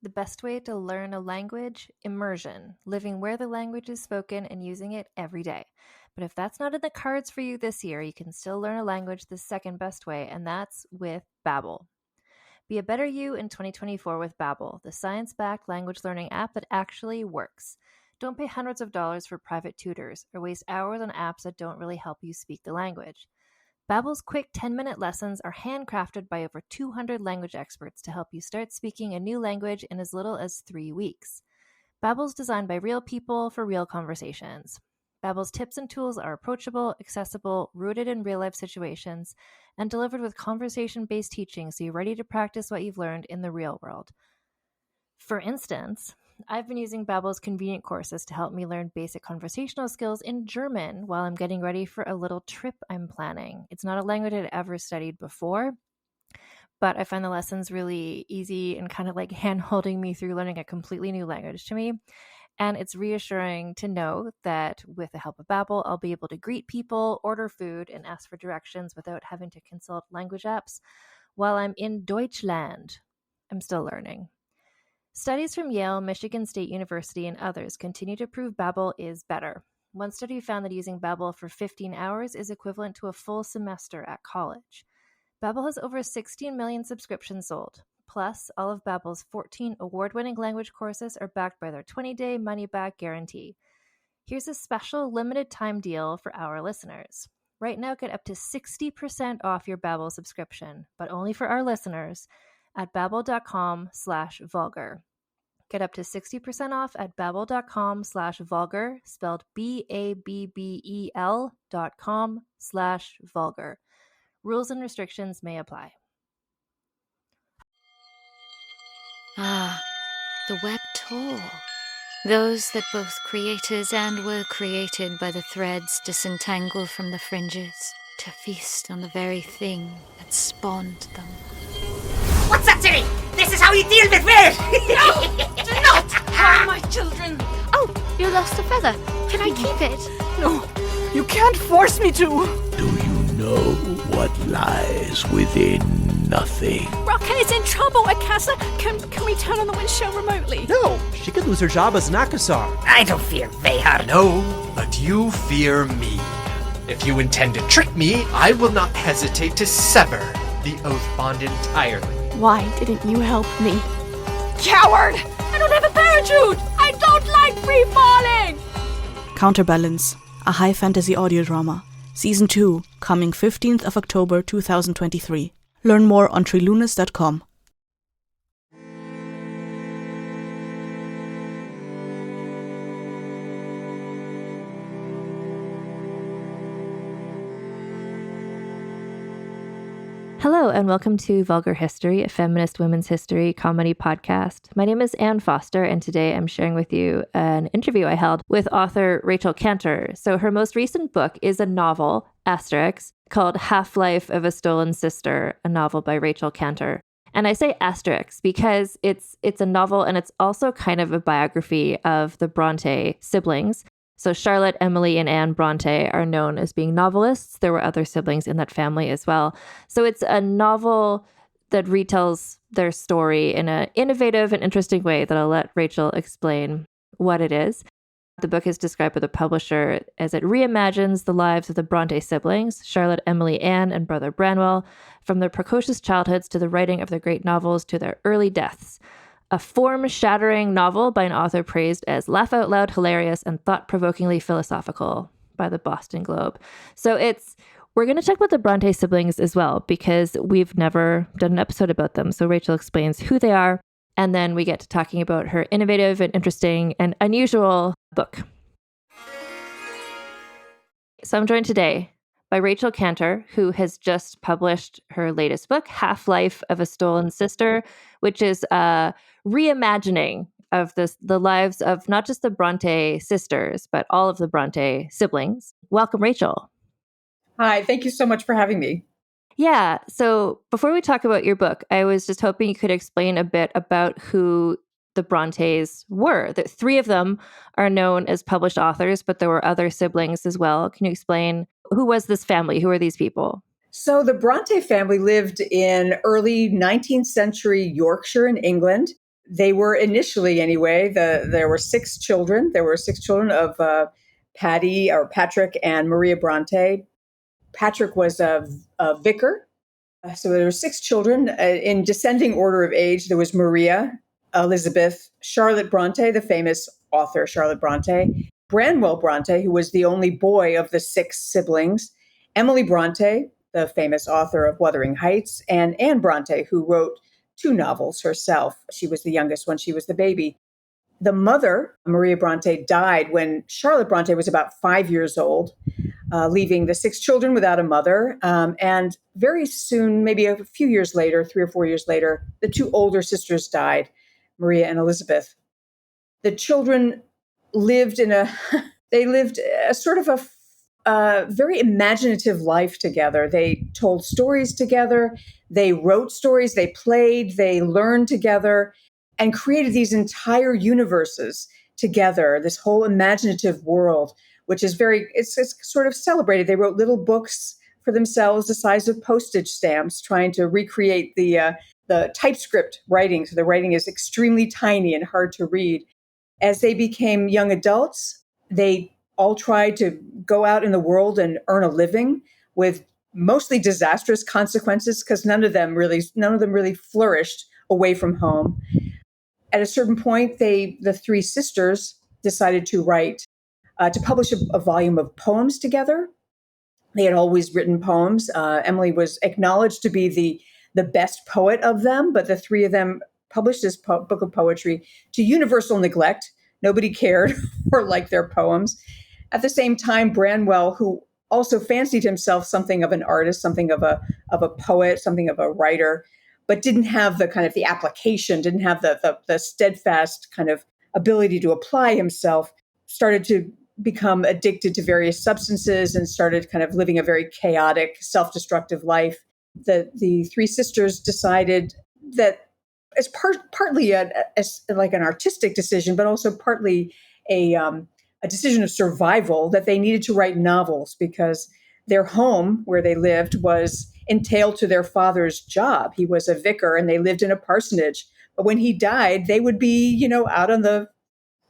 The best way to learn a language? Immersion, living where the language is spoken and using it every day. But if that's not in the cards for you this year, you can still learn a language the second best way, and that's with Babbel. Be a better you in 2024 with Babbel, the science-backed language learning app that actually works. Don't pay hundreds of dollars for private tutors or waste hours on apps that don't really help you speak the language. Babbel's quick 10-minute lessons are handcrafted by over 200 language experts to help you start speaking a new language in as little as 3 weeks. Babbel's designed by real people for real conversations. Babbel's tips and tools are approachable, accessible, rooted in real-life situations, and delivered with conversation-based teaching so you're ready to practice what you've learned in the real world. For instance, I've been using Babbel's convenient courses to help me learn basic conversational skills in German while I'm getting ready for a little trip I'm planning. It's not a language I'd ever studied before, but I find the lessons really easy and kind of like hand-holding me through learning a completely new language to me. And it's reassuring to know that with the help of Babbel, I'll be able to greet people, order food, and ask for directions without having to consult language apps while I'm in Deutschland. I'm still learning. Studies from Yale, Michigan State University, and others continue to prove Babbel is better. One study found that using Babbel for 15 hours is equivalent to a full semester at college. Babbel has over 16 million subscriptions sold. Plus, all of Babbel's 14 award-winning language courses are backed by their 20-day money-back guarantee. Here's a special limited-time deal for our listeners. Right now, get up to 60% off your Babbel subscription, but only for our listeners at babbel.com/vulgar. Get up to 60% off at babbel.com/vulgar, spelled BABBEL.com/vulgar. Rules and restrictions may apply. Ah, the web tour. Those that both creators and were created by the threads disentangle from the fringes to feast on the very thing that spawned them. What's up, Tilly? This is how you deal with weird! No! Do not harm my children! Oh, you lost a feather. Can I keep it? No, you can't force me to! Do you know what lies within nothing? Rocket's in trouble, Akasa! Can we turn on the windshield remotely? No, she could lose her job as an Akasar. I don't fear Vehar. No, but you fear me. If you intend to trick me, I will not hesitate to sever the oath bond entirely. Why didn't you help me? Coward! I don't have a parachute! I don't like free falling! Counterbalance, a high fantasy audio drama. Season 2, coming 15th of October 2023. Learn more on trilunas.com. Hello, and welcome to Vulgar History, a feminist women's history comedy podcast. My name is Anne Foster, and today I'm sharing with you an interview I held with author Rachel Cantor. So her most recent book is a novel, Asterix, called Half-Life of a Stolen Sister, a novel by Rachel Cantor. And I say Asterix because it's a novel, and it's also kind of a biography of the Brontë siblings. So Charlotte, Emily, and Anne Brontë are known as being novelists. There were other siblings in that family as well. So it's a novel that retells their story in an innovative and interesting way that I'll let Rachel explain what it is. The book is described by the publisher as it reimagines the lives of the Brontë siblings, Charlotte, Emily, Anne, and brother Branwell, from their precocious childhoods to the writing of their great novels to their early deaths. A form-shattering novel by an author praised as laugh-out-loud hilarious and thought-provokingly philosophical by the Boston Globe. So we're going to talk about the Brontë siblings as well, because we've never done an episode about them. So Rachel explains who they are, and then we get to talking about her innovative and interesting and unusual book. So I'm joined today by Rachel Cantor, who has just published her latest book, Half-Life of a Stolen Sister, which is a reimagining of the lives of not just the Brontë sisters, but all of the Brontë siblings. Welcome, Rachel. Hi, thank you so much for having me. Yeah, so before we talk about your book, I was just hoping you could explain a bit about who the Brontes were. The three of them are known as published authors, but there were other siblings as well. Can you explain who was this family? Who are these people? So the Brontë family lived in early 19th century Yorkshire in England. They were initially, anyway, there were six children. There were six children of Patrick and Maria Brontë. Patrick was a vicar. So there were six children in descending order of age. There was Maria, Elizabeth, Charlotte Brontë, the famous author Charlotte Brontë, Branwell Brontë, who was the only boy of the six siblings, Emily Brontë, the famous author of Wuthering Heights, and Anne Brontë, who wrote two novels herself. She was the youngest when she was the baby. The mother, Maria Brontë, died when Charlotte Brontë was about 5 years old, leaving the six children without a mother. And very soon, maybe a few years later, 3 or 4 years later, the two older sisters died, Maria and Elizabeth. The children lived they lived a sort of a very imaginative life together. They told stories together. They wrote stories. They played. They learned together and created these entire universes together, this whole imaginative world, which is it's sort of celebrated. They wrote little books for themselves the size of postage stamps, trying to recreate the typescript writing. So the writing is extremely tiny and hard to read. As they became young adults, they all tried to go out in the world and earn a living with mostly disastrous consequences, because none of them really flourished away from home. At a certain point, the three sisters decided to publish a volume of poems together. They had always written poems. Emily was acknowledged to be the best poet of them, but the three of them published this book of poetry to universal neglect. Nobody cared or liked their poems. At the same time, Branwell, who also fancied himself something of an artist, something of a poet, something of a writer, but didn't have the kind of the application, didn't have the steadfast kind of ability to apply himself, started to become addicted to various substances and started kind of living a very chaotic, self-destructive life. The three sisters decided that as partly as like an artistic decision, but also partly a decision of survival, that they needed to write novels because their home where they lived was entailed to their father's job. He was a vicar and they lived in a parsonage. But when he died, they would be, out on the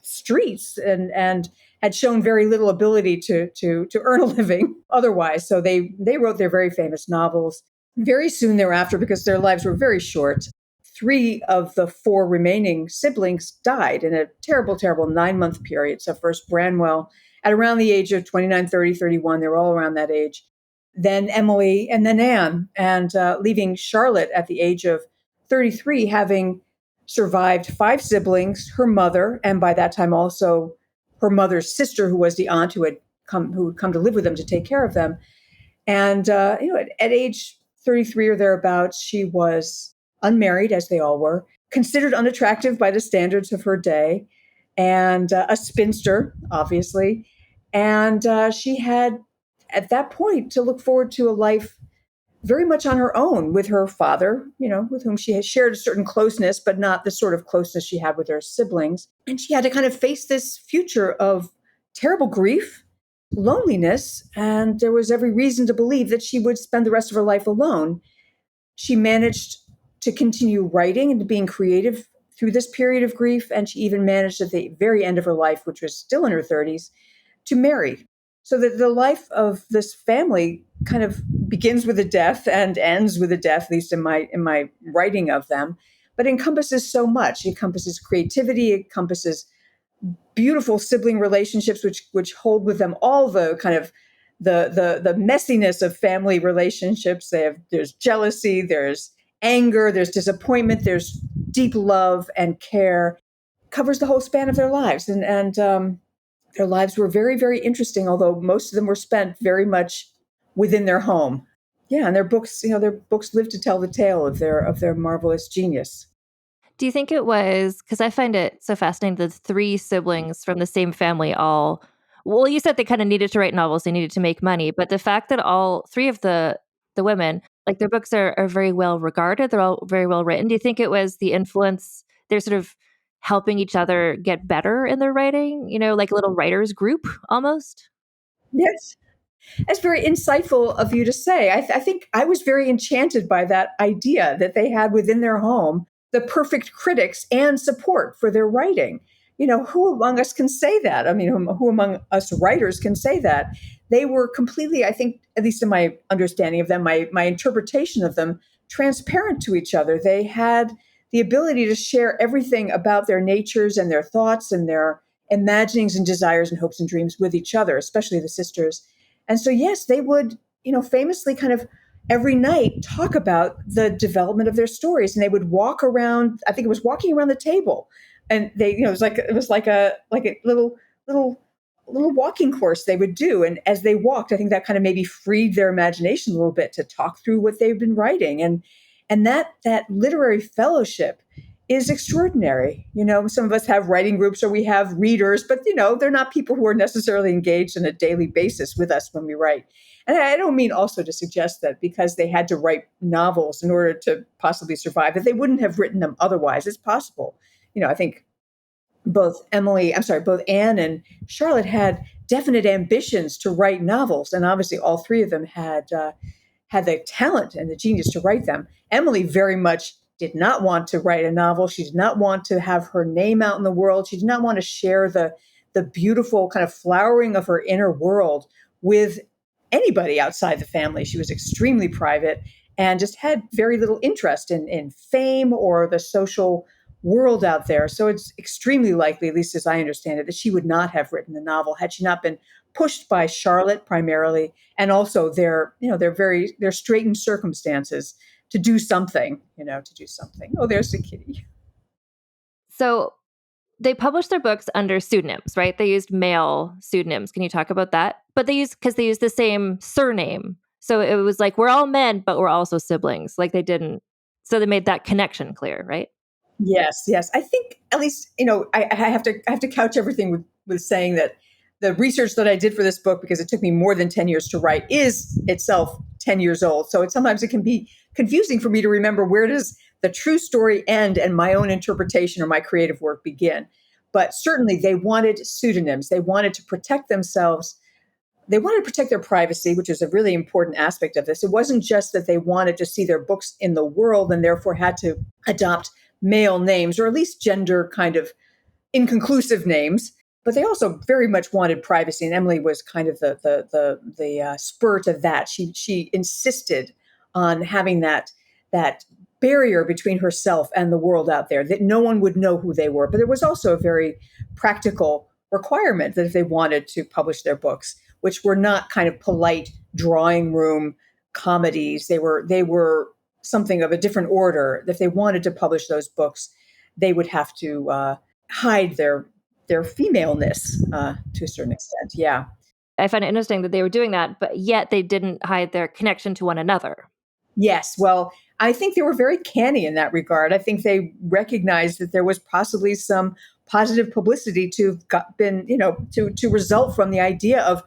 streets and had shown very little ability to earn a living otherwise. So they wrote their very famous novels. Very soon thereafter, because their lives were very short, 3 of the 4 remaining siblings died in a terrible, terrible 9-month period. So first Branwell at around the age of 29, 30, 31, they were all around that age. Then Emily and then Anne, and leaving Charlotte at the age of 33, having survived 5 siblings, her mother, and by that time also her mother's sister, who was the aunt who had come to live with them to take care of them. And at age 33 or thereabouts, she was unmarried, as they all were, considered unattractive by the standards of her day, and a spinster, obviously. And she had, at that point, to look forward to a life very much on her own with her father, with whom she had shared a certain closeness, but not the sort of closeness she had with her siblings. And she had to kind of face this future of terrible grief, loneliness, and there was every reason to believe that she would spend the rest of her life alone. She managed to continue writing and being creative through this period of grief, and she even managed at the very end of her life, which was still in her 30s, to marry. So that the life of this family kind of begins with a death and ends with a death, at least in my writing of them, but encompasses so much. It encompasses creativity, it encompasses beautiful sibling relationships, which hold with them all the kind of the messiness of family relationships. There's jealousy, there's anger, there's disappointment, there's deep love and care. Covers the whole span of their lives, and their lives were very, very interesting, although most of them were spent very much within their home. Yeah, and their books live to tell the tale of their marvelous genius. Do you think it was, because I find it so fascinating, the 3 siblings from the same family well, you said they kind of needed to write novels, they needed to make money, but the fact that all 3 of the women, like their books are very well regarded, they're all very well written. Do you think it was the influence, they're sort of helping each other get better in their writing, like a little writers group almost? Yes. That's very insightful of you to say. I think I was very enchanted by that idea that they had within their home the perfect critics and support for their writing. Who among us can say that? I mean, who among us writers can say that? They were completely, I think, at least in my understanding of them, my interpretation of them, transparent to each other. They had the ability to share everything about their natures and their thoughts and their imaginings and desires and hopes and dreams with each other, especially the sisters. And so, yes, they would, famously kind of every night talk about the development of their stories. And they would walk around, I think it was walking around the table. And they, it was like a little walking course they would do. And as they walked, I think that kind of maybe freed their imagination a little bit to talk through what they've been writing. And that literary fellowship is extraordinary. Some of us have writing groups or we have readers, but they're not people who are necessarily engaged on a daily basis with us when we write. And I don't mean also to suggest that because they had to write novels in order to possibly survive, that they wouldn't have written them otherwise. It's possible. I think both Anne and Charlotte had definite ambitions to write novels. And obviously all three of them had the talent and the genius to write them. Emily very much did not want to write a novel. She did not want to have her name out in the world. She did not want to share the beautiful kind of flowering of her inner world with anybody outside the family. She was extremely private and just had very little interest in fame or the social world out there. So it's extremely likely, at least as I understand it, that she would not have written the novel had she not been pushed by Charlotte primarily, and also their straitened circumstances to do something. Oh, there's the kitty. So they published their books under pseudonyms, right? They used male pseudonyms. Can you talk about that? But they used the same surname. So it was like, we're all men, but we're also siblings. Like so they made that connection clear, right? Yes. I think at least, I have to couch everything with saying that the research that I did for this book, because it took me more than 10 years to write, is itself 10 years old. So sometimes it can be confusing for me to remember where does the true story end and my own interpretation or my creative work begin. But certainly they wanted pseudonyms. They wanted to protect themselves. They wanted to protect their privacy, which is a really important aspect of this. It wasn't just that they wanted to see their books in the world and therefore had to adopt male names, or at least gender kind of inconclusive names, but they also very much wanted privacy. And Emily was kind of the spur to that. She insisted on having that barrier between herself and the world out there, that no one would know who they were. But there was also a very practical requirement that if they wanted to publish their books, which were not kind of polite drawing room comedies, they were something of a different order. If they wanted to publish those books, they would have to hide their femaleness to a certain extent. Yeah. I find it interesting that they were doing that, but yet they didn't hide their connection to one another. Yes. Well, I think they were very canny in that regard. I think they recognized that there was possibly some positive publicity to result from the idea of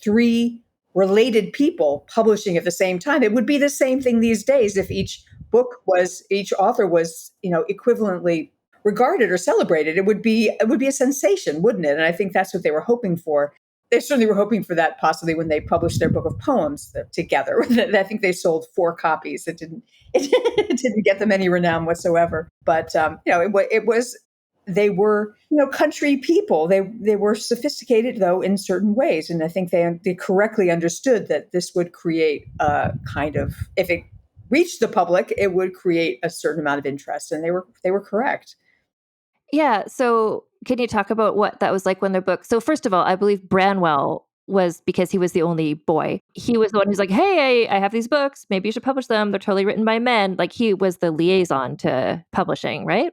three related people publishing at the same time. It would be the same thing these days if each author was, equivalently regarded or celebrated. It would be a sensation, wouldn't it? And I think that's what they were hoping for. They certainly were hoping for that possibly when they published their book of poems together. I think they sold 4 copies. It didn't get them any renown whatsoever. But they were, country people. They were sophisticated, though, in certain ways. And I think they correctly understood that this would create a kind of, if it reached the public, it would create a certain amount of interest. And they were correct. Yeah. So can you talk about what that was like when their book? So first of all, I believe Branwell was, because he was the only boy, he was the one who's like, hey, I have these books. Maybe you should publish them. They're totally written by men. Like, he was the liaison to publishing, right?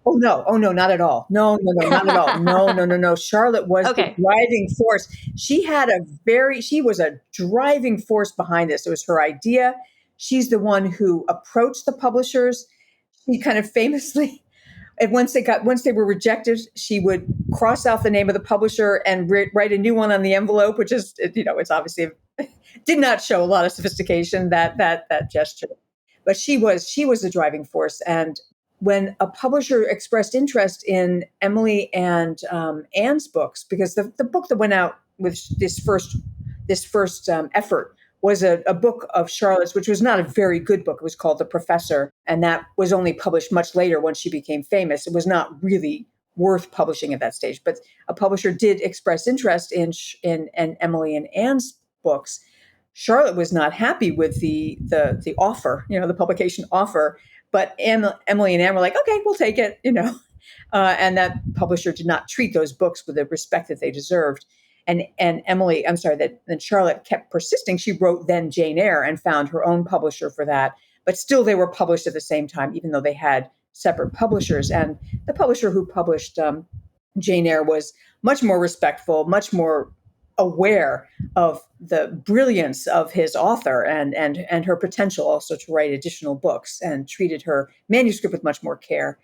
Oh, no, not at all. No, not at all. No. Charlotte was the driving force. She was a driving force behind this. It was her idea. She's the one who approached the publishers. She kind of famously, and once they were rejected, she would cross out the name of the publisher and write a new one on the envelope, which is, it's obviously did not show a lot of sophistication, that gesture. But she was the driving force. And when a publisher expressed interest in Emily and Anne's books, because the book that went out with this first effort was a book of Charlotte's, which was not a very good book. It was called The Professor, and that was only published much later when she became famous. It was not really worth publishing at that stage, but a publisher did express interest in Emily and Anne's books. Charlotte was not happy with the offer, the publication offer, but Emily and Anne were like, okay, we'll take it, and that publisher did not treat those books with the respect that they deserved. And then Charlotte kept persisting. She wrote then Jane Eyre and found her own publisher for that. But still, they were published at the same time, even though they had separate publishers. And the publisher who published Jane Eyre was much more respectful, much more aware of the brilliance of his author and her potential also to write additional books, and treated her manuscript with much more care.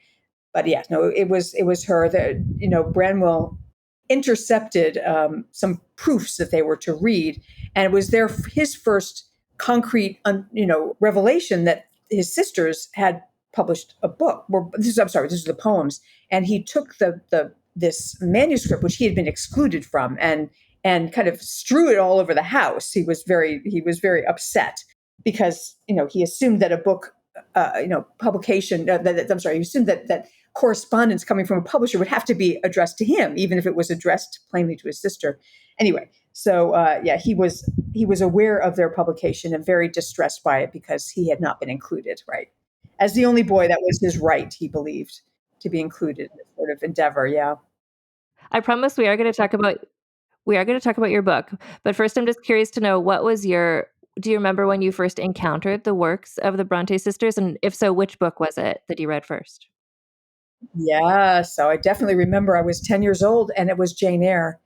But yeah, no, it was her that, Branwell intercepted some proofs that they were to read, and it was his first concrete, revelation that his sisters had published a book. This is the poems, and he took this manuscript, which he had been excluded from, and kind of strew it all over the house. He was very upset because he assumed that a book, publication. He assumed that correspondence coming from a publisher would have to be addressed to him, even if it was addressed plainly to his sister. Anyway, so he was aware of their publication and very distressed by it because he had not been included, right? As the only boy, that was his right, he believed, to be included in this sort of endeavor. Yeah. I promise we are going to talk about your book, but first I'm just curious to know, do you remember when you first encountered the works of the Brontë sisters, and if so, which book was it that you read first? Yeah, so I definitely remember I was 10 years old and it was Jane Eyre.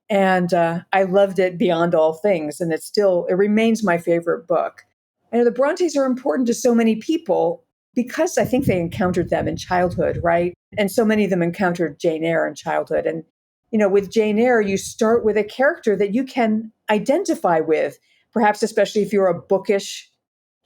And I loved it beyond all things. And it remains my favorite book. And the Brontes are important to so many people because I think they encountered them in childhood, right? And so many of them encountered Jane Eyre in childhood. And, with Jane Eyre, you start with a character that you can identify with, perhaps especially if you're a bookish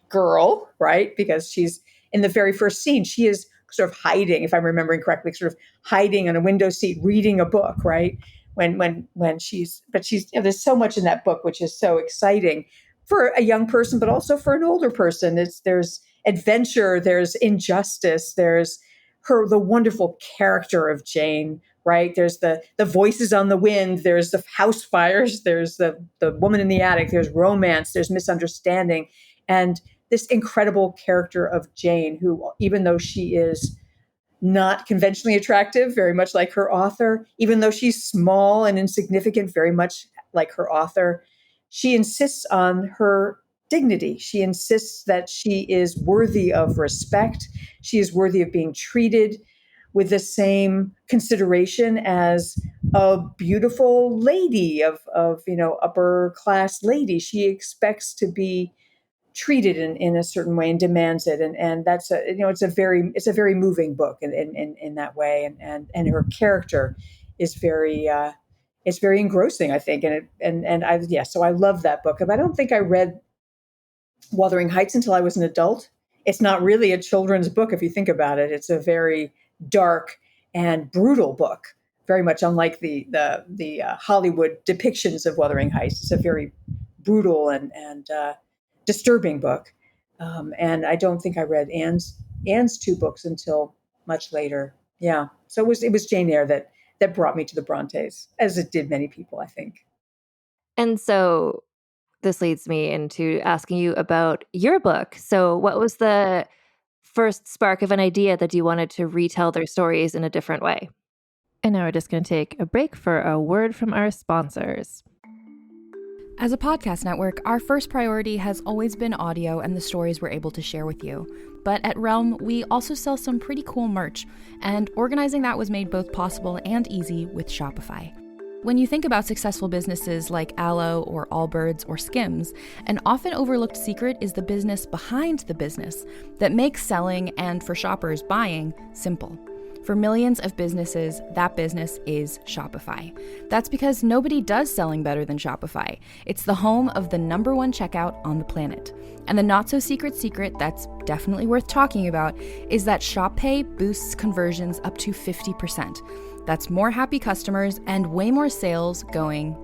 girl, right? Because she's in the very first scene, she is sort of hiding, if I'm remembering correctly, sort of hiding on a window seat, reading a book, right? But she's, there's so much in that book, which is so exciting for a young person, but also for an older person. There's adventure, there's injustice, there's the wonderful character of Jane, right? There's the voices on the wind, there's the house fires, there's the woman in the attic, there's romance, there's misunderstanding. And this incredible character of Jane, who, even though she is not conventionally attractive, very much like her author, even though she's small and insignificant, very much like her author, she insists on her dignity. She insists that she is worthy of respect. She is worthy of being treated with the same consideration as a beautiful lady of upper class lady. She expects to be treated in a certain way and demands it, and that's it's a very moving book in that way, and her character is very it's very engrossing, I think, so I love that book. But I don't think I read Wuthering Heights until I was an adult. It's not really a children's book if you think about it. It's a very dark and brutal book, very much unlike the Hollywood depictions of Wuthering Heights. It's a very brutal and disturbing book, and I don't think I read Anne's two books until much later. Yeah, so it was Jane Eyre that brought me to the Brontes, as it did many people, I think. And so this leads me into asking you about your book. So what was the first spark of an idea that you wanted to retell their stories in a different way? And now we're just going to take a break for a word from our sponsors. As a podcast network, our first priority has always been audio and the stories we're able to share with you. But at Realm, we also sell some pretty cool merch, and organizing that was made both possible and easy with Shopify. When you think about successful businesses like Aloe or Allbirds or Skims, an often overlooked secret is the business behind the business that makes selling and, for shoppers, buying simple. For millions of businesses, that business is Shopify. That's because nobody does selling better than Shopify. It's the home of the #1 checkout on the planet. And the not-so-secret secret that's definitely worth talking about is that Shop Pay boosts conversions up to 50%. That's more happy customers and way more sales going.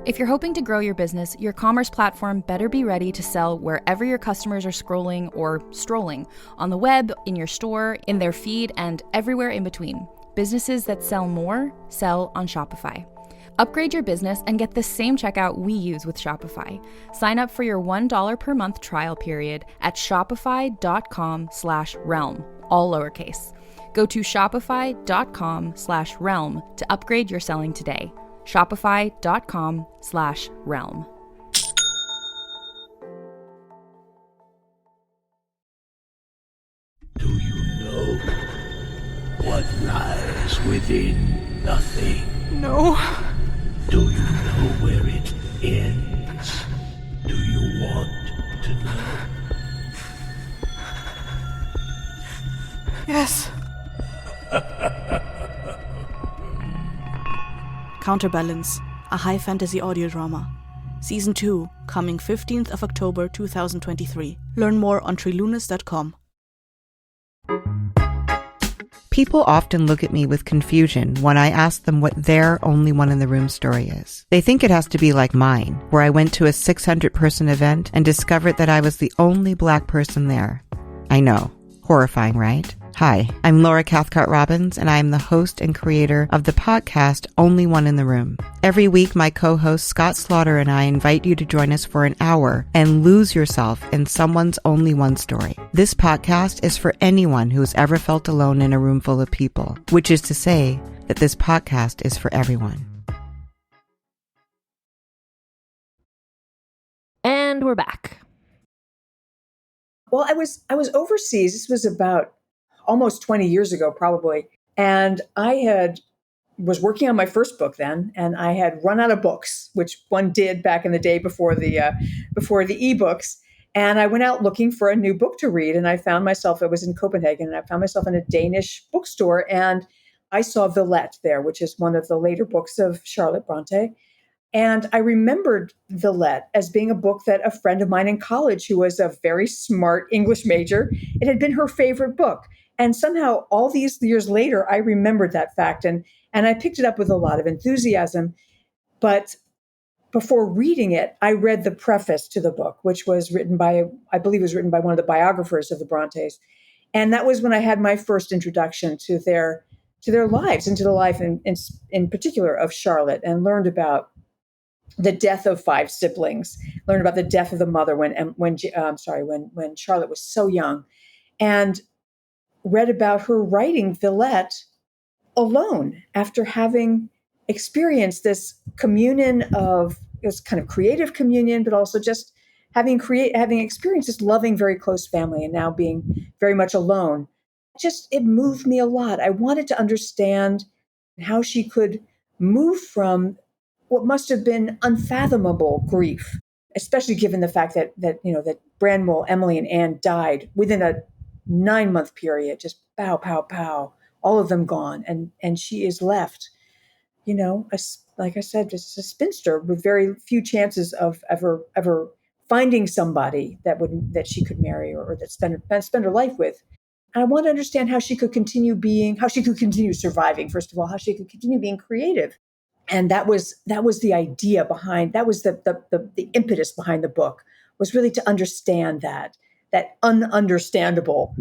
If you're hoping to grow your business, your commerce platform better be ready to sell wherever your customers are scrolling or strolling, on the web, in your store, in their feed, and everywhere in between. Businesses that sell more sell on Shopify. Upgrade your business and get the same checkout we use with Shopify. Sign up for your $1 per month trial period at shopify.com/realm, all lowercase. Go to shopify.com/realm to upgrade your selling today. Shopify.com/realm. Do you know what lies within nothing? No. Do you know where it ends? Do you want to know? Yes. Counterbalance, a high fantasy audio drama. Season 2, coming 15th of October 2023. Learn more on trilunas.com. People often look at me with confusion when I ask them what their only one in the room story is. They think it has to be like mine, where I went to a 600-person event and discovered that I was the only Black person there. I know. Horrifying, right? Hi, I'm Laura Cathcart-Robbins, and I am the host and creator of the podcast Only One in the Room. Every week, my co-host Scott Slaughter and I invite you to join us for an hour and lose yourself in someone's only one story. This podcast is for anyone who has ever felt alone in a room full of people, which is to say that this podcast is for everyone. And we're back. Well, I was overseas. This was about almost 20 years ago, probably. And I was working on my first book then, and I had run out of books, which one did back in the day before the ebooks. And I went out looking for a new book to read, and I found myself, I was in Copenhagen, and I found myself in a Danish bookstore, and I saw Villette there, which is one of the later books of Charlotte Brontë. And I remembered Villette as being a book that a friend of mine in college, who was a very smart English major, it had been her favorite book. And somehow all these years later, I remembered that fact. And I picked it up with a lot of enthusiasm. But before reading it, I read the preface to the book, which was written by, I believe it was written by one of the biographers of the Brontës. And that was when I had my first introduction to their lives and to the life in particular of Charlotte, and learned about the death of 5 siblings, learned about the death of the mother when Charlotte was so young, and read about her writing Villette alone after having experienced this communion of this kind of creative communion, but also just having experienced this loving, very close family, and now being very much alone. It moved me a lot. I wanted to understand how she could move from what must have been unfathomable grief, especially given the fact that Branwell, Emily, and Anne died within a 9-month period, just pow, pow, pow, all of them gone. And she is left, like I said, just a spinster with very few chances of ever finding somebody that she could marry or that spend her life with. And I want to understand how she could continue surviving, first of all, how she could continue being creative. And that was the idea behind, that was the impetus behind the book, was really to understand that ununderstandable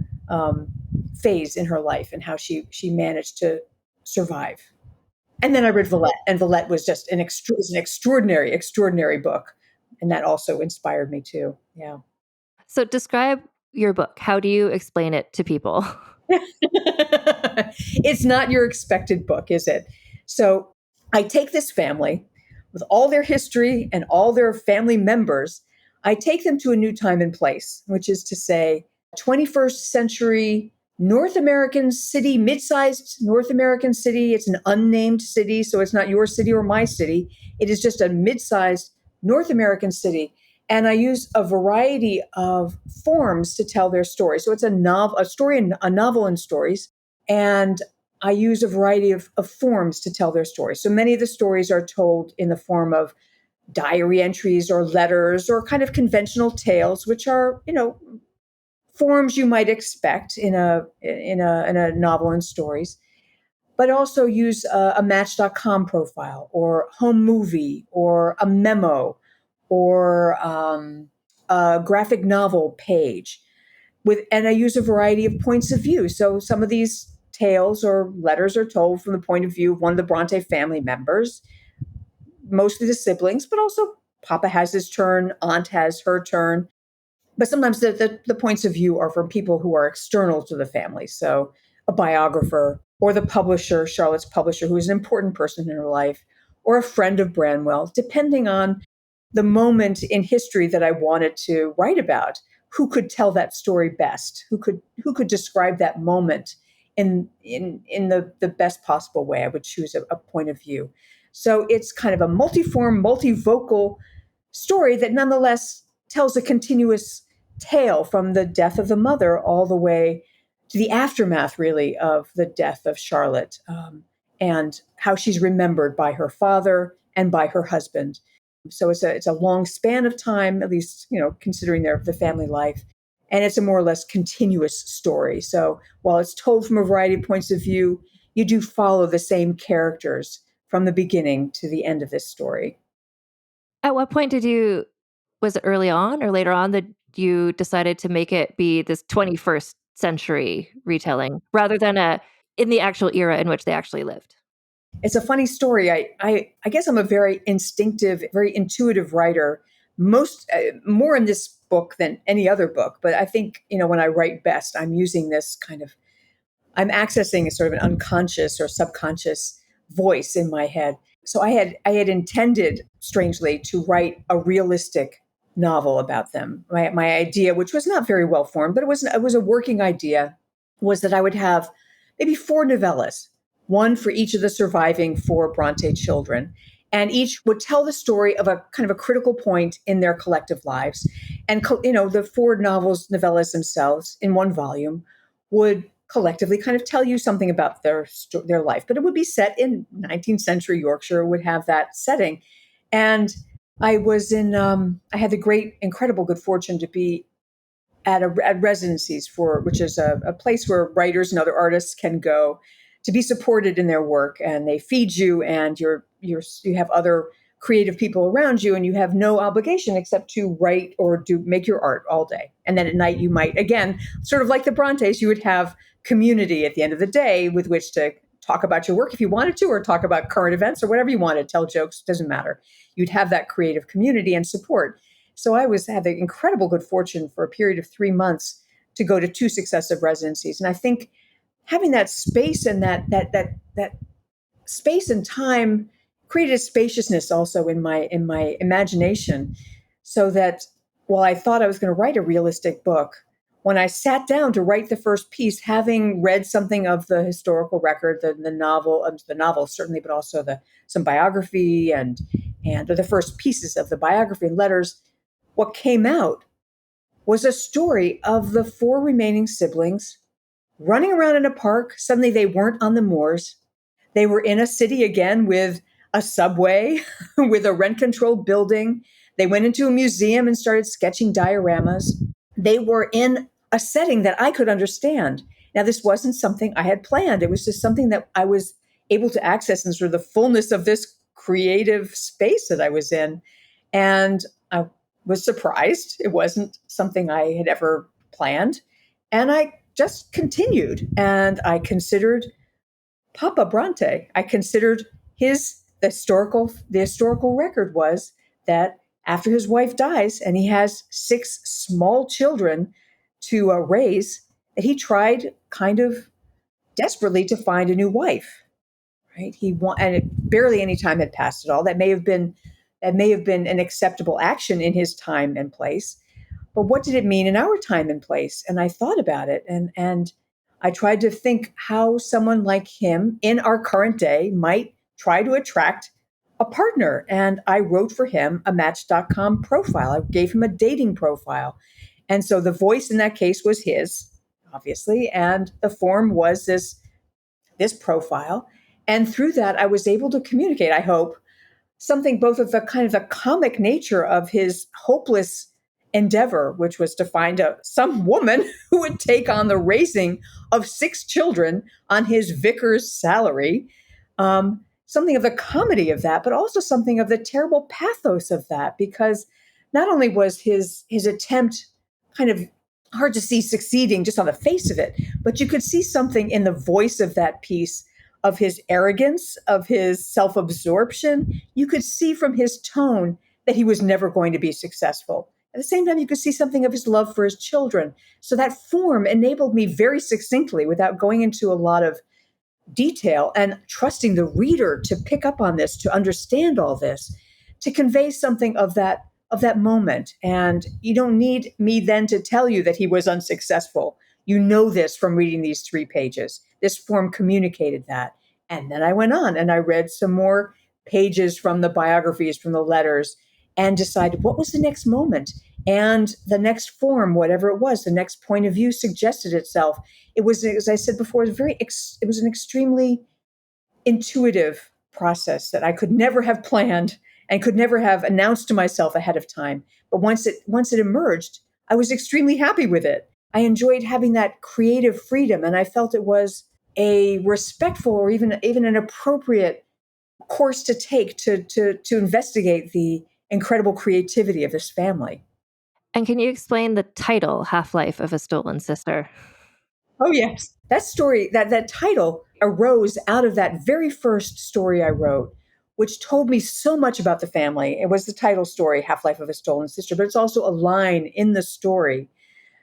phase in her life and how she managed to survive. And then I read Villette, and Villette was just an extraordinary book. And that also inspired me too. Yeah. So describe your book. How do you explain it to people? It's not your expected book, is it? So I take this family with all their history and all their family members. I take them to a new time and place, which is to say 21st century North American city, mid-sized North American city. It's an unnamed city, so it's not your city or my city. It is just a mid-sized North American city. And I use a variety of forms to tell their story. So it's a novel in stories. And I use a variety of forms to tell their stories. So many of the stories are told in the form of diary entries or letters or kind of conventional tales, which are, forms you might expect in a novel in stories. but also use a Match.com profile or home movie or a memo or a graphic novel page. And I use a variety of points of view. So some of these tales or letters are told from the point of view of one of the Bronte family members, mostly the siblings, but also Papa has his turn, Aunt has her turn. But sometimes the points of view are from people who are external to the family. So a biographer or the publisher, Charlotte's publisher, who is an important person in her life, or a friend of Branwell, depending on the moment in history that I wanted to write about. Who could tell that story best? Who could describe that moment in the best possible way? I would choose a point of view. So it's kind of a multiform, multivocal story that nonetheless tells a continuous tale from the death of the mother all the way to the aftermath, really, of the death of Charlotte, and how she's remembered by her father and by her husband. So it's a long span of time, at least, considering the family life. And it's a more or less continuous story. So while it's told from a variety of points of view, you do follow the same characters from the beginning to the end of this story. At what point was it early on or later on that you decided to make it be this 21st century retelling rather than in the actual era in which they actually lived? It's a funny story. I guess I'm a very instinctive, very intuitive writer, more in this book than any other book. But I think, when I write best, I'm using this I'm accessing a sort of an unconscious or subconscious voice in my head. So I had intended, strangely, to write a realistic novel about them. My idea, which was not very well formed, but it was a working idea, was that I would have maybe 4 novellas, one for each of the surviving 4 Bronte children, and each would tell the story of a kind of a critical point in their collective lives. And the 4 novellas themselves in one volume would collectively kind of tell you something about their life, but it would be set in 19th century Yorkshire, would have that setting. And I had the incredible good fortune to be at residencies which is a place where writers and other artists can go to be supported in their work, and they feed you, and you have other creative people around you, and you have no obligation except to write or make your art all day. And then at night you might, again, sort of like the Brontes, you would have community at the end of the day with which to talk about your work if you wanted to, or talk about current events or whatever you wanted, tell jokes, doesn't matter. You'd have that creative community and support. So I had the incredible good fortune for a period of 3 months to go to 2 successive residencies. And I think having that space and that space and time created a spaciousness also in my imagination, so that while I thought I was going to write a realistic book, when I sat down to write the first piece, having read something of the historical record, the novel certainly, but also some biography and the first pieces of the biography and letters, what came out was a story of the 4 remaining siblings running around in a park. Suddenly they weren't on the moors. They were in a city again with a subway, with a rent-controlled building. They went into a museum and started sketching dioramas. They were in a setting that I could understand. Now, this wasn't something I had planned. It was just something that I was able to access in sort of the fullness of this creative space that I was in. And I was surprised. It wasn't something I had ever planned. And I just continued, and I considered Papa Bronte. I considered the historical record was that after his wife dies and he has 6 small children to raise, that he tried kind of desperately to find a new wife. Right? Barely any time had passed at all. That may have been an acceptable action in his time and place. But what did it mean in our time and place? And I thought about it, and I tried to think how someone like him in our current day might try to attract a partner. And I wrote for him a Match.com profile. I gave him a dating profile. And so the voice in that case was his, obviously, and the form was this profile. And through that, I was able to communicate, I hope, something both of the kind of the comic nature of his hopeless endeavor, which was to find some woman who would take on the raising of 6 children on his vicar's salary. Something of the comedy of that, but also something of the terrible pathos of that, because not only was his attempt kind of hard to see succeeding just on the face of it, but you could see something in the voice of that piece of his arrogance, of his self-absorption. You could see from his tone that he was never going to be successful. At the same time, you could see something of his love for his children. So that form enabled me very succinctly, without going into a lot of detail, and trusting the reader to pick up on this, to understand all this, to convey something of that moment. And you don't need me then to tell you that he was unsuccessful. You know this from reading these 3 pages. This form communicated that. And then I went on and I read some more pages from the biographies, from the letters, and decided what was the next moment. And the next form, whatever it was, the next point of view suggested itself. It was, as I said before, it was an extremely intuitive process that I could never have planned and could never have announced to myself ahead of time. But once it emerged, I was extremely happy with it. I enjoyed having that creative freedom, and I felt it was a respectful or even an appropriate course to take to investigate the incredible creativity of this family. And can you explain the title, Half-Life of a Stolen Sister? Oh, yes. That story, that title arose out of that very first story I wrote, which told me so much about the family. It was the title story, Half-Life of a Stolen Sister, but it's also a line in the story.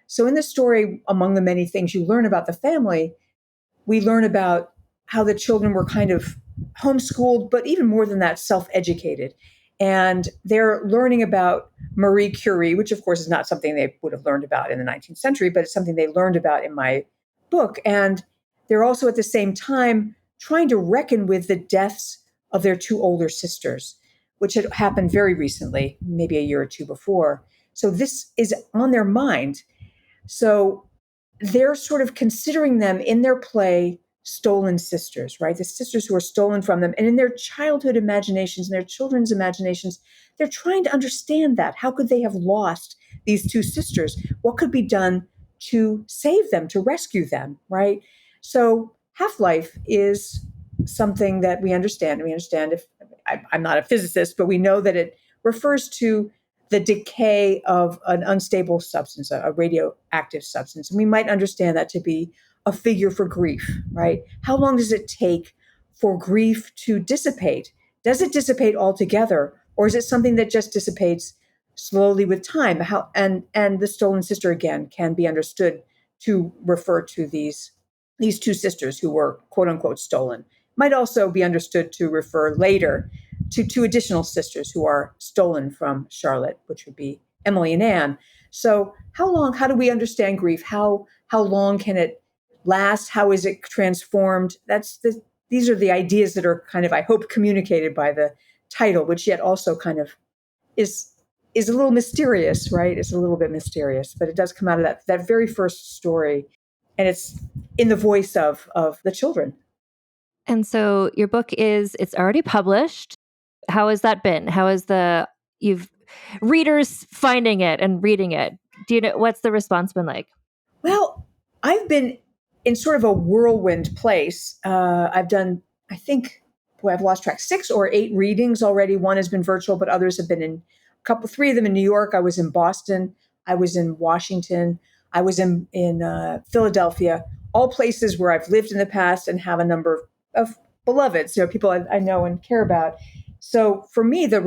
So in the story, among the many things you learn about the family, we learn about how the children were kind of homeschooled, but even more than that, self-educated. And they're learning about Marie Curie, which of course is not something they would have learned about in the 19th century, but it's something they learned about in my book. And they're also at the same time trying to reckon with the deaths of their 2 older sisters, which had happened very recently, maybe a year or 2 before. So this is on their mind. So they're sort of considering them in their play stolen sisters, right? The sisters who are stolen from them. And in their childhood imaginations and their children's imaginations, they're trying to understand that. How could they have lost these 2 sisters? What could be done to save them, to rescue them, right? So half-life is something that we understand. And we understand, if I'm not a physicist, but we know that it refers to the decay of an unstable substance, a radioactive substance. And we might understand that to be a figure for grief, right? How long does it take for grief to dissipate? Does it dissipate altogether, or is it something that just dissipates slowly with time? And the stolen sister, again, can be understood to refer to these 2 sisters who were quote unquote stolen. Might also be understood to refer later to 2 additional sisters who are stolen from Charlotte, which would be Emily and Anne. So how do we understand grief? How long can it last? How is it transformed? These are the ideas that are kind of, I hope, communicated by the title, which yet also kind of is a little mysterious, right? It's a little bit mysterious, but it does come out of that very first story, and it's in the voice of the children. And so your book it's already published. How has that been? How is you've readers finding it and reading it? Do you know what's the response been like? Well, I've been in sort of a whirlwind place. I've done, I think, I've lost track, 6 or 8 readings already. One has been virtual, but others have been in 3 of them in New York. I was in Boston. I was in Washington. I was in Philadelphia, all places where I've lived in the past and have a number of beloveds, people I know and care about. So for me, the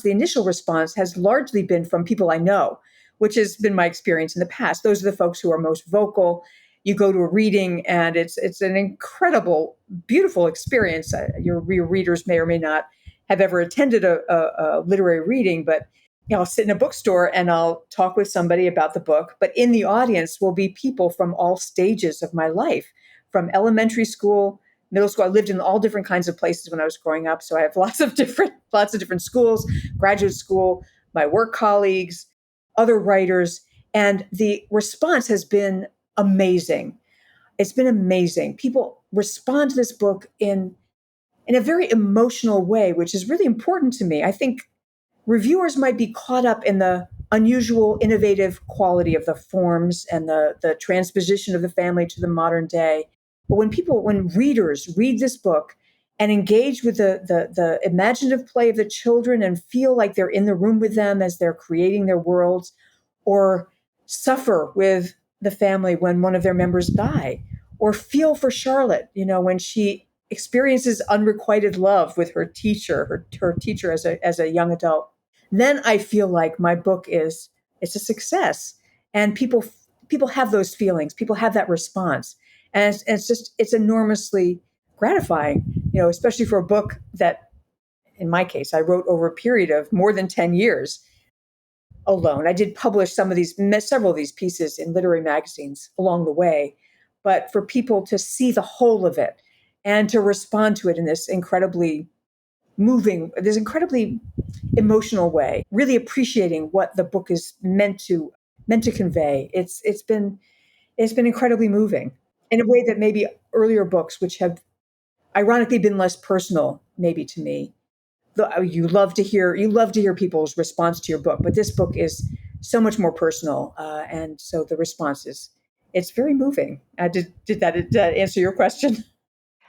initial response has largely been from people I know, which has been my experience in the past. Those are the folks who are most vocal. You go to a reading and it's an incredible, beautiful experience. Your readers may or may not have ever attended a literary reading, but I'll sit in a bookstore and I'll talk with somebody about the book. But in the audience will be people from all stages of my life, from elementary school, middle school. I lived in all different kinds of places when I was growing up. So I have lots of different schools, graduate school, my work colleagues, other writers. And the response has been amazing. It's been amazing. People respond to this book in a very emotional way, which is really important to me. I think reviewers might be caught up in the unusual, innovative quality of the forms and the transposition of the family to the modern day. But when readers read this book and engage with the imaginative play of the children and feel like they're in the room with them as they're creating their worlds, or suffer with the family when one of their members die, or feel for Charlotte, when she experiences unrequited love with her teacher, her teacher as a young adult, then I feel like my book it's a success. And people have those feelings, people have that response. And it's enormously gratifying, especially for a book that, in my case, I wrote over a period of more than 10 years alone. I did publish several of these pieces in literary magazines along the way, but for people to see the whole of it and to respond to it in this incredibly moving, this incredibly emotional way, really appreciating what the book is meant to convey. It's been incredibly moving in a way that maybe earlier books, which have ironically been less personal, maybe to me. You love to hear people's response to your book, but this book is so much more personal, and so the response it's very moving. Did that answer your question?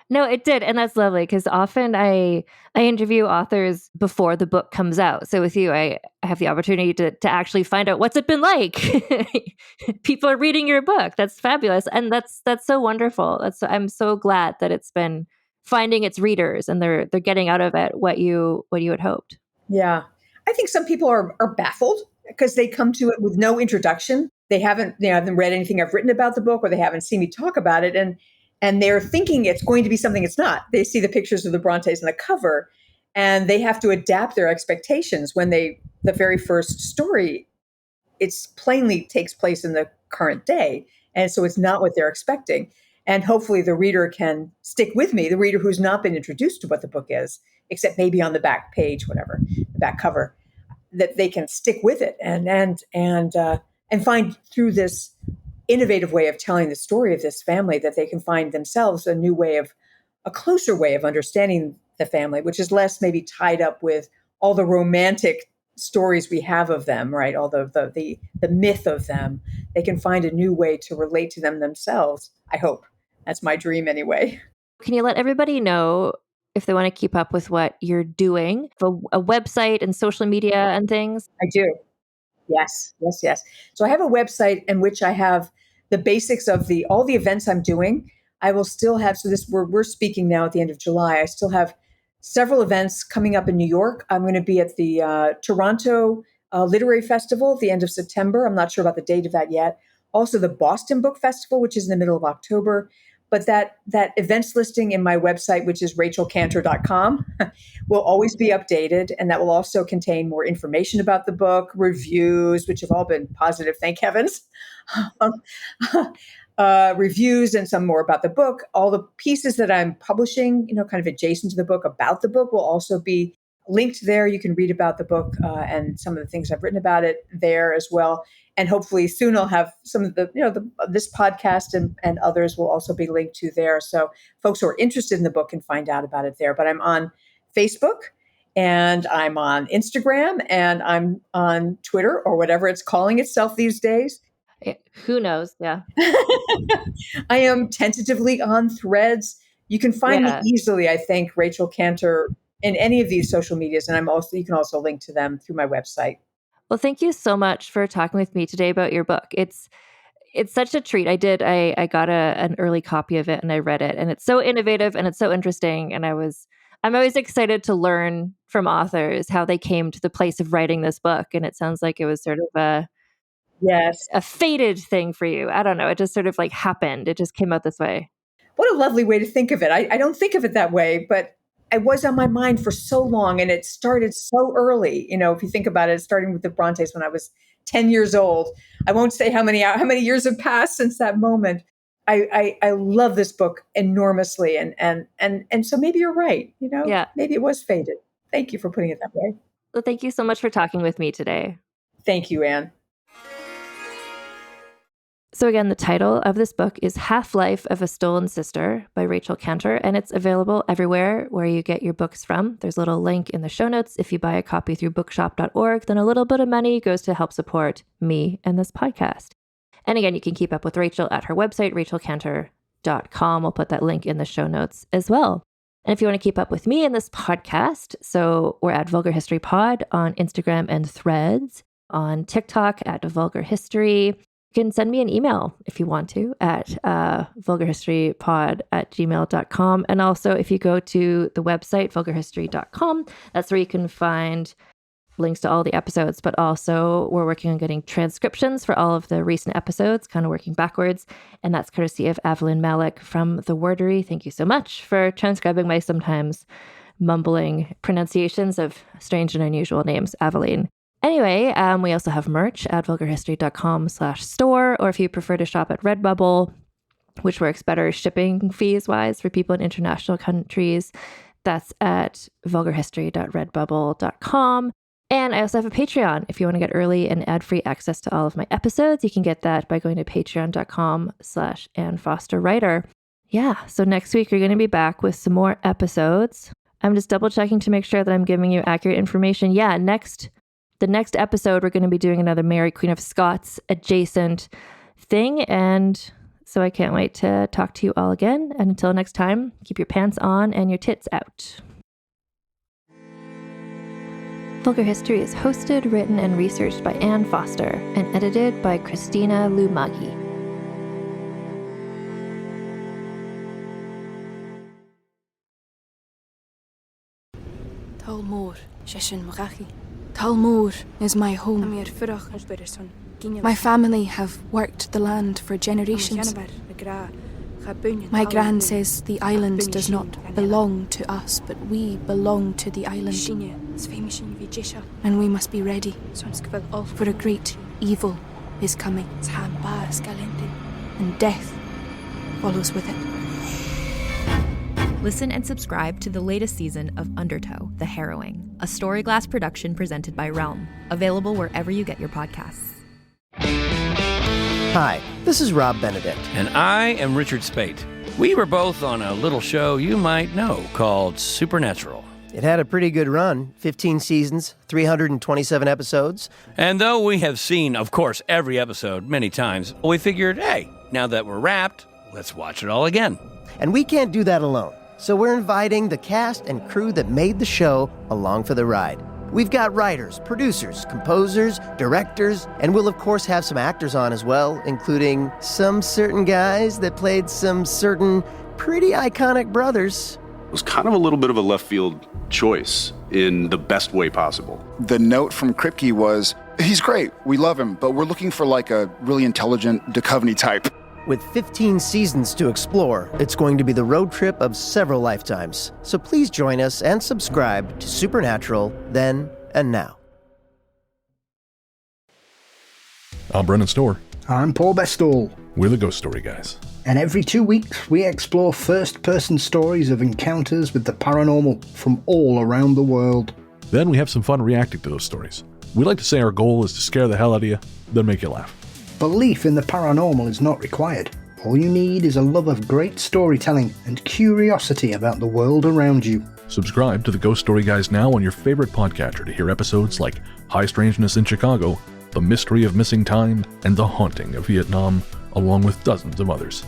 No, it did. And that's lovely because often I interview authors before the book comes out. So with you, I have the opportunity to actually find out what's it been like. People are reading your book. That's fabulous. And that's so wonderful. I'm so glad that it's been finding its readers and they're getting out of it what you had hoped. Yeah. I think some people are baffled because they come to it with no introduction. They haven't read anything I've written about the book, or they haven't seen me talk about it. And they're thinking it's going to be something it's not. They see the pictures of the Brontes on the cover, and they have to adapt their expectations when the very first story, it's plainly takes place in the current day. And so it's not what they're expecting. And hopefully the reader can stick with me, the reader who's not been introduced to what the book is, except maybe on the back page, whatever, the back cover, that they can stick with it and find through this innovative way of telling the story of this family that they can find themselves a closer way of understanding the family, which is less maybe tied up with all the romantic stories we have of them, right? All the myth of them. They can find a new way to relate to them themselves. I hope. That's my dream anyway. Can you let everybody know if they want to keep up with what you're doing, a website and social media and things? I do. Yes. So I have a website in which I have the basics of all the events I'm doing. I will still have, we're speaking now at the end of July. I still have several events coming up in New York. I'm going to be at the Toronto Literary Festival at the end of September. I'm not sure about the date of that yet. Also the Boston Book Festival, which is in the middle of October. But that events listing in my website, which is rachelcantor.com, will always be updated. And that will also contain more information about the book, reviews, which have all been positive, thank heavens, reviews, and some more about the book. All the pieces that I'm publishing, kind of adjacent to the book about the book, will also be linked there. You can read about the book and some of the things I've written about it there as well. And hopefully soon I'll have some of this podcast and others will also be linked to there. So folks who are interested in the book can find out about it there. But I'm on Facebook and I'm on Instagram and I'm on Twitter, or whatever it's calling itself these days. Who knows? Yeah. I am tentatively on Threads. You can find me easily, I think, Rachel Cantor, in any of these social medias. And you can also link to them through my website. Well, thank you so much for talking with me today about your book. It's such a treat. I got an early copy of it and I read it, and it's so innovative and it's so interesting. And I'm always excited to learn from authors how they came to the place of writing this book. And it sounds like it was sort of a fated thing for you. I don't know. It just sort of like happened. It just came out this way. What a lovely way to think of it. I don't think of it that way, but it was on my mind for so long, and it started so early. If you think about it, starting with the Brontes when I was 10 years old. I won't say how many years have passed since that moment. I love this book enormously, and so maybe you're right. Maybe it was fated. Thank you for putting it that way. Well, thank you so much for talking with me today. Thank you, Anne. So again, the title of this book is Half-Life of a Stolen Sister by Rachel Cantor, and it's available everywhere where you get your books from. There's a little link in the show notes. If you buy a copy through bookshop.org, then a little bit of money goes to help support me and this podcast. And again, you can keep up with Rachel at her website, rachelcantor.com. We'll put that link in the show notes as well. And if you want to keep up with me and this podcast, so we're at Vulgar History Pod on Instagram and Threads, on TikTok at Vulgar History. You can send me an email if you want to at vulgarhistorypod@gmail.com. And also, if you go to the website, vulgarhistory.com, that's where you can find links to all the episodes, but also we're working on getting transcriptions for all of the recent episodes, kind of working backwards. And that's courtesy of Evelyn Malik from The Wordery. Thank you so much for transcribing my sometimes mumbling pronunciations of strange and unusual names, Evelyn. Anyway, we also have merch at vulgarhistory.com/store, or if you prefer to shop at Redbubble, which works better shipping fees-wise for people in international countries, that's at vulgarhistory.redbubble.com. And I also have a Patreon. If you want to get early and ad-free access to all of my episodes, you can get that by going to patreon.com/AnnFosterWriter. Yeah, so next week we're going to be back with some more episodes. I'm just double checking to make sure that I'm giving you accurate information. Yeah, the next episode, we're going to be doing another Mary Queen of Scots adjacent thing. And so I can't wait to talk to you all again. And until next time, keep your pants on and your tits out. Vulgar History is hosted, written, and researched by Ann Foster and edited by Christina Lumagi. Talmor, Sheshin Marachi. Talmor is my home. My family have worked the land for generations. My gran says the island does not belong to us, but we belong to the island. And we must be ready, for a great evil is coming, and death follows with it. Listen and subscribe to the latest season of Undertow, The Harrowing, a Storyglass production presented by Realm, available wherever you get your podcasts. Hi, this is Rob Benedict. And I am Richard Spate. We were both on a little show you might know called Supernatural. It had a pretty good run, 15 seasons, 327 episodes. And though we have seen, of course, every episode many times, we figured, hey, now that we're wrapped, let's watch it all again. And we can't do that alone. So we're inviting the cast and crew that made the show along for the ride. We've got writers, producers, composers, directors, and we'll of course have some actors on as well, including some certain guys that played some certain pretty iconic brothers. It was kind of a little bit of a left field choice in the best way possible. The note from Kripke was, he's great, we love him, but we're looking for like a really intelligent Duchovny type. With 15 seasons to explore, it's going to be the road trip of several lifetimes. So please join us and subscribe to Supernatural Then and Now. I'm Brennan Storr. I'm Paul Bestall. We're the Ghost Story Guys. And every 2 weeks, we explore first-person stories of encounters with the paranormal from all around the world. Then we have some fun reacting to those stories. We like to say our goal is to scare the hell out of you, then make you laugh. Belief in the paranormal is not required. All you need is a love of great storytelling and curiosity about the world around you. Subscribe to the Ghost Story Guys now on your favorite podcatcher to hear episodes like High Strangeness in Chicago, The Mystery of Missing Time, and The Haunting of Vietnam, along with dozens of others.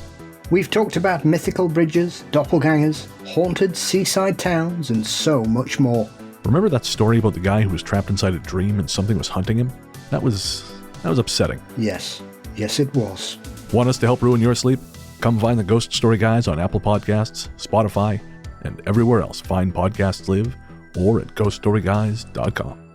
We've talked about mythical bridges, doppelgangers, haunted seaside towns, and so much more. Remember that story about the guy who was trapped inside a dream and something was hunting him? That was upsetting. Yes it was. Want us to help ruin your sleep? Come find the Ghost Story Guys on Apple Podcasts, Spotify, and everywhere else fine podcasts live, or at ghoststoryguys.com.